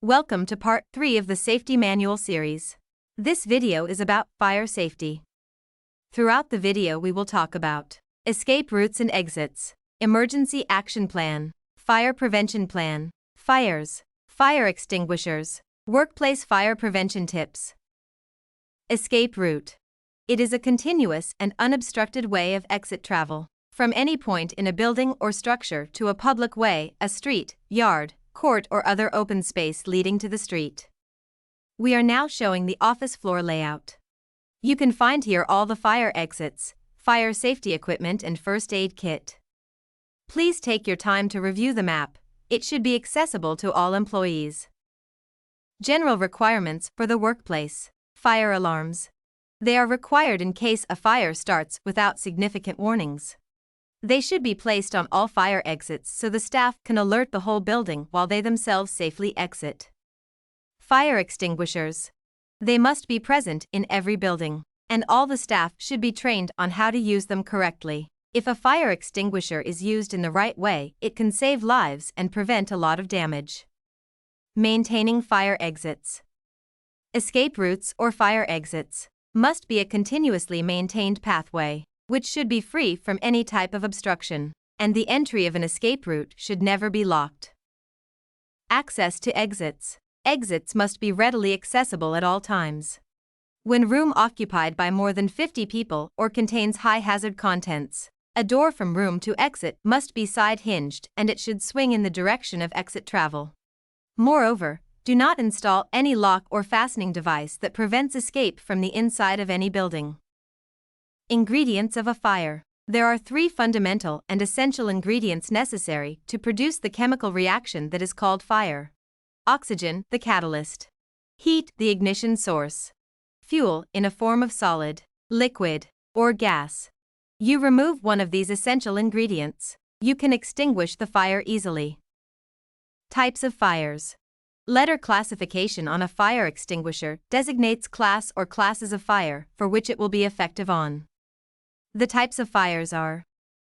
Welcome to part 3 of the Safety Manual series. This video is about fire safety. Throughout the video we will talk about escape routes and exits, emergency action plan, fire prevention plan, fires, fire extinguishers, workplace fire prevention tips. Escape route. It is a continuous and unobstructed way of exit travel from any point in a building or structure to a public way, a street, yard, court or other open space leading to the street. We are now showing the office floor layout. You can find here all the fire exits, fire safety equipment and first aid kit. Please take your time to review the map. It should be accessible to all employees. General requirements for the workplace. Fire alarms. They are required in case a fire starts without significant warnings. They should be placed on all fire exits so the staff can alert the whole building while they themselves safely exit. Fire extinguishers. They must be present in every building, and all the staff should be trained on how to use them correctly. If a fire extinguisher is used in the right way, it can save lives and prevent a lot of damage. Maintaining fire exits. Escape routes or fire exits must be a continuously maintained pathway, which should be free from any type of obstruction, and the entry of an escape route should never be locked. Access to exits. Exits must be readily accessible at all times. When room occupied by more than 50 people or contains high-hazard contents, a door from room to exit must be side-hinged and it should swing in the direction of exit travel. Moreover, do not install any lock or fastening device that prevents escape from the inside of any building. Ingredients of a fire. There are 3 fundamental and essential ingredients necessary to produce the chemical reaction that is called fire. Oxygen, the catalyst. Heat, the ignition source. Fuel, in a form of solid, liquid, or gas. You remove one of these essential ingredients, you can extinguish the fire easily. Types of fires. Letter classification on a fire extinguisher designates class or classes of fire for which it will be effective on. The types of fires are: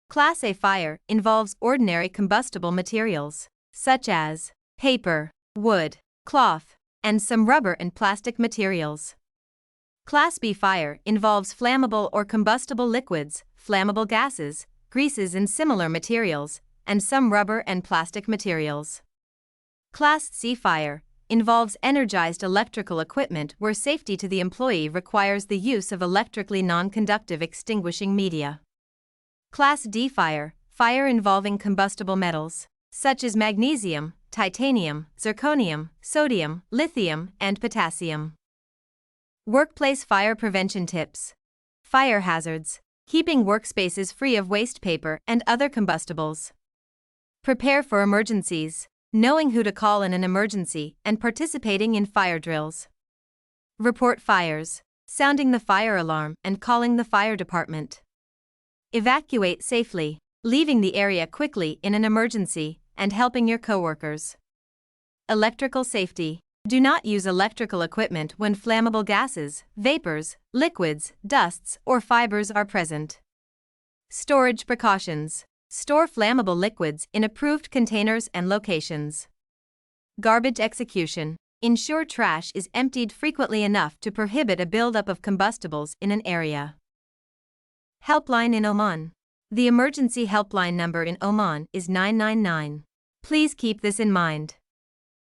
Class A fire involves ordinary combustible materials, such as paper, wood, cloth, and some rubber and plastic materials. Class B fire involves flammable or combustible liquids, flammable gases, greases and similar materials, and some rubber and plastic materials. Class C fire involves energized electrical equipment where safety to the employee requires the use of electrically non-conductive extinguishing media. Class D fire involving combustible metals, such as magnesium, titanium, zirconium, sodium, lithium, and potassium. Workplace fire prevention tips. Fire hazards. Keeping workspaces free of waste paper and other combustibles. Prepare for emergencies. Knowing who to call in an emergency and participating in fire drills. Report fires. Sounding the fire alarm and calling the fire department. Evacuate safely. Leaving the area quickly in an emergency and helping your coworkers. Electrical safety. Do not use electrical equipment when flammable gases, vapors, liquids, dusts, or fibers are present. Storage precautions. Store flammable liquids in approved containers and locations. Garbage execution. Ensure trash is emptied frequently enough to prohibit a buildup of combustibles in an area. Helpline in Oman. The emergency helpline number in Oman is 999. Please keep this in mind.